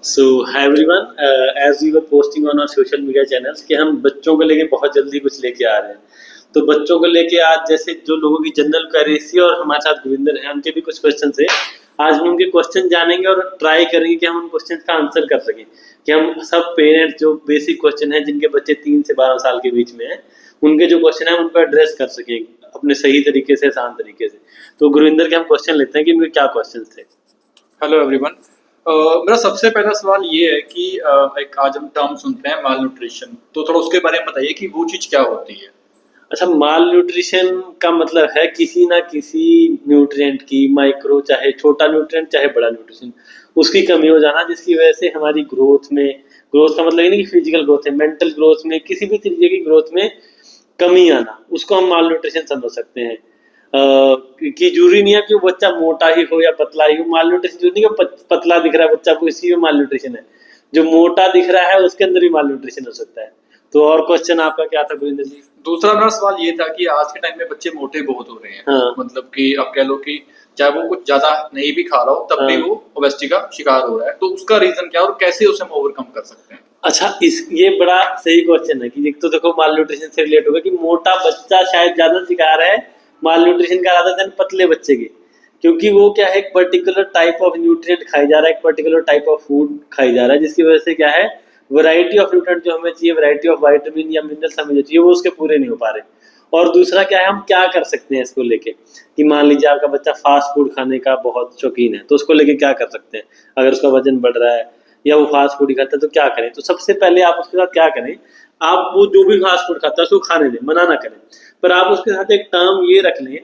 So hi everyone, as we were posting on our social media channels कि हम बच्चों को लेके बहुत जल्दी कुछ लेके आ रहे हैं। तो बच्चों को लेके आज जैसे जो लोगों की जनरल क्वेरीज थी और हमारे साथ गुरविंदर हैं, उनके भी कुछ क्वेश्चन थे। आज हम उनके क्वेश्चन जानेंगे और ट्राई करेंगे कि हम उन क्वेश्चन का आंसर कर सकें, कि हम सब पेरेंट्स जो बेसिक क्वेश्चन है जिनके बच्चे 3 से 12 साल के बीच में हैं, उनके जो क्वेश्चन है उनको एड्रेस कर सकें अपने सही तरीके से, आसान तरीके से। तो गुरविंदर के हम क्वेश्चन लेते हैं कि उनके क्या क्वेश्चन थे। Hello everyone. मेरा सबसे पहला सवाल ये है कि एक आज हम टर्म सुनते हैं माल न्यूट्रिशन, तो थोड़ा उसके बारे में बताइए कि वो चीज़ क्या होती है। अच्छा, माल न्यूट्रिशन का मतलब है किसी ना किसी न्यूट्रिएंट की, माइक्रो चाहे छोटा न्यूट्रिएंट चाहे बड़ा न्यूट्रिशन, उसकी कमी हो जाना, जिसकी वजह से हमारी ग्रोथ में, ग्रोथ का मतलब ये नहीं कि फिजिकल ग्रोथ है, मेंटल ग्रोथ में, किसी भी तरीके की ग्रोथ में कमी आना, उसको हम माल न्यूट्रिशन समझ सकते हैं। कि जरूरी नहीं है कि वो बच्चा मोटा ही हो या पतला ही हो। माल न्यूट्रिशन जरूरी नहीं है पतला दिख रहा है बच्चा को इसी में माल न्यूट्रिशन है, जो मोटा दिख रहा है उसके अंदर भी माल न्यूट्रिशन हो सकता है। तो और क्वेश्चन आपका क्या था गुरिंदर जी? दूसरा मेरा सवाल ये था कि आज के टाइम में बच्चे मोटे बहुत हो रहे हैं। हाँ। मतलब कि आप कह लो कि चाहे वो कुछ ज्यादा नहीं भी खा रहा हो तब भी हाँ। वो ओबेसिटी का शिकार हो रहा है, तो उसका रीजन क्या है और कैसे उसे हम ओवरकम कर सकते हैं। अच्छा, इस ये बड़ा सही क्वेश्चन है कि एक तो देखो माल न्यूट्रिशन से रिलेट होगा कि मोटा बच्चा शायद ज्यादा शिकार है माल न्यूट्रिशन का rather than पतले बच्चे के, क्योंकि वो क्या है, एक पर्टिकुलर टाइप ऑफ न्यूट्रिएंट खाई जा रहा है, एक पर्टिकुलर टाइप ऑफ फूड खाई जा रहा है, जिसकी वजह से क्या है, वैरायटी ऑफ न्यूट्रिएंट जो हमें चाहिए, वैरायटी ऑफ विटामिन या मिनरल्स हमें जो चाहिए, वो उसके पूरे नहीं हो पा रहे। और दूसरा क्या है, हम क्या कर सकते हैं इसको लेके, कि मान लीजिए आपका बच्चा फास्ट फूड खाने का बहुत शौकीन है, तो उसको लेके क्या कर सकते हैं। अगर उसका वजन बढ़ रहा है या वो फास्ट फूड ही खाता है तो क्या करें। तो सबसे पहले आप उसके साथ क्या करें, आप वो जो भी फास्ट फूड खाता है उसको खाने दें, मना ना करें, पर आप उसके साथ एक टर्म ये रख लें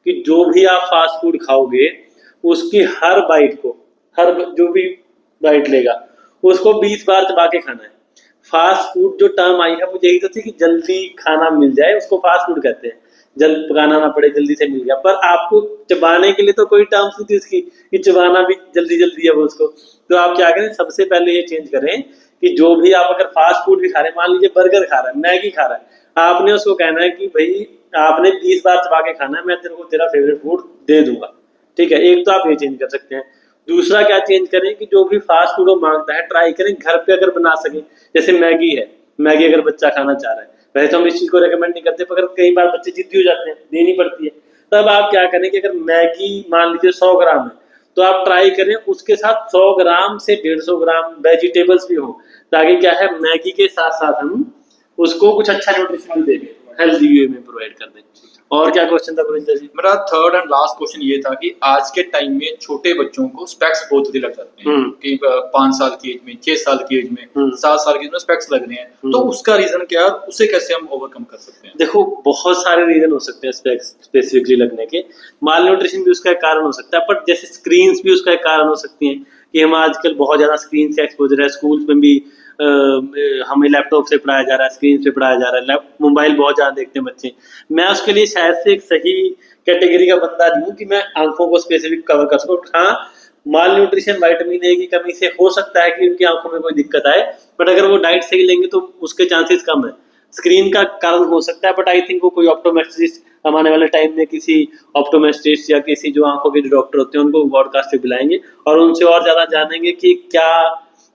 कि जो भी आप फास्ट फूड खाओगे उसकी हर बाइट को, हर जो भी बाइट लेगा उसको 20 बार चबा के खाना है। फास्ट फूड जो टर्म आई है वो यही तो थी कि जल्दी खाना मिल जाए, उसको फास्ट फूड कहते हैं, जल्द पकाना ना पड़े, जल्दी से मिल गया। पर आपको चबाने के लिए तो कोई टर्म्स नहीं थी उसकी कि चबाना भी जल्दी जल्दी है वो उसको। तो आप क्या करें, सबसे पहले ये चेंज करें कि जो भी आप अगर फास्ट फूड भी खा रहे हैं, मान लीजिए बर्गर खा रहा है, मैगी खा रहा है, आपने उसको कहना है कि भाई आपने 20 बार चबा के खाना है, मैं तेरे को तेरा फेवरेट फूड दे दूंगा। ठीक है, एक तो आप ये चेंज कर सकते हैं। दूसरा क्या चेंज करें कि जो भी फास्ट फूड वो मांगता है ट्राई करें घर पे अगर बना सके। जैसे मैगी है, मैगी अगर बच्चा खाना चाह रहा है, वैसे तो हम इस चीज को रेकमेंड नहीं करते, पर कई बार बच्चे जिद्दी हो जाते हैं, देनी पड़ती है। तब आप क्या करें कि अगर मैगी मान लीजिए 100 ग्राम है, तो आप ट्राई करें उसके साथ 100 ग्राम से 150 ग्राम वेजिटेबल्स भी हो, ताकि क्या है, मैगी के साथ साथ हम उसको कुछ अच्छा न्यूट्रिशन भी दें, हेल्दी वे में प्रोवाइड कर दें। और क्या क्वेश्चन था गुरिंदर जी? मेरा थर्ड एंड लास्ट क्वेश्चन ये था कि आज के टाइम में छोटे बच्चों को स्पेक्स बहुत जल्दी लग जाते हैं कि 5 साल की एज में, 6 साल की एज में, 7 साल की एज में स्पेक्स लग रहे हैं, तो उसका रीजन क्या है, उसे कैसे हम ओवरकम कर सकते हैं। देखो, बहुत सारे रीजन हो सकते हैं स्पेक्स स्पेसिफिकली लगने के। माल न्यूट्रिशन भी उसका एक कारण हो सकता है, पर जैसे स्क्रीन्स भी उसका एक कारण हो सकती हैं कि हम आजकल बहुत ज्यादा स्क्रीन से एक्सपोजर है। स्कूल्स में भी हमें लैपटॉप से पढ़ाया जा रहा है, स्क्रीन से पढ़ाया जा रहा है, मोबाइल बहुत ज्यादा देखते हैं बच्चे। मैं उसके लिए शायद से एक सही कैटेगरी का बंदा नहीं हूँ कि मैं आंखों को स्पेसिफिक कवर कर सकूँ। हाँ, माल न्यूट्रिशन विटामिन ए की कमी से हो सकता है कि उनकी आंखों में कोई दिक्कत आए, बट अगर वो डाइट सही लेंगे तो उसके चांसेस कम है। स्क्रीन का कारण हो सकता है, बट आई थिंक वो कोई ऑप्टोमेट्रिस्ट हम आने वाले टाइम में किसी ऑप्टोमेट्रिस्ट या किसी जो आंखों के जो डॉक्टर होते हैं उनको पॉडकास्ट पे बुलाएंगे और उनसे और ज्यादा जानेंगे कि क्या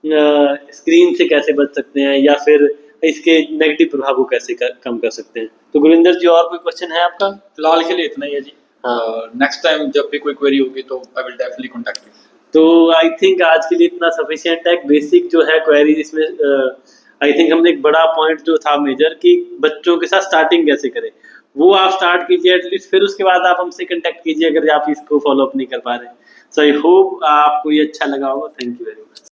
स्क्रीन से कैसे बच सकते हैं या फिर इसके नेगेटिव प्रभाव को कैसे कम कर सकते हैं। तो गुरिंदर जी, और कोई क्वेश्चन है आपका? फिलहाल के लिए इतना ही है जी। हाँ। नेक्स्ट टाइम जब भी कोई क्वेरी होगी तो I will definitely contact you. तो आई थिंक आज के लिए इतना सफिशिएंट है। बेसिक जो है क्वेरी, इसमें आई थिंक हमने एक बड़ा पॉइंट जो था मेजर कि बच्चों के साथ स्टार्टिंग कैसे करें, वो आप स्टार्ट कीजिए एटलीस्ट, फिर उसके बाद आप हमसे कांटेक्ट कीजिए अगर आप इसको फॉलो अप नहीं कर पा रहे। सो आई होप आपको ये अच्छा लगा होगा। Thank you very much.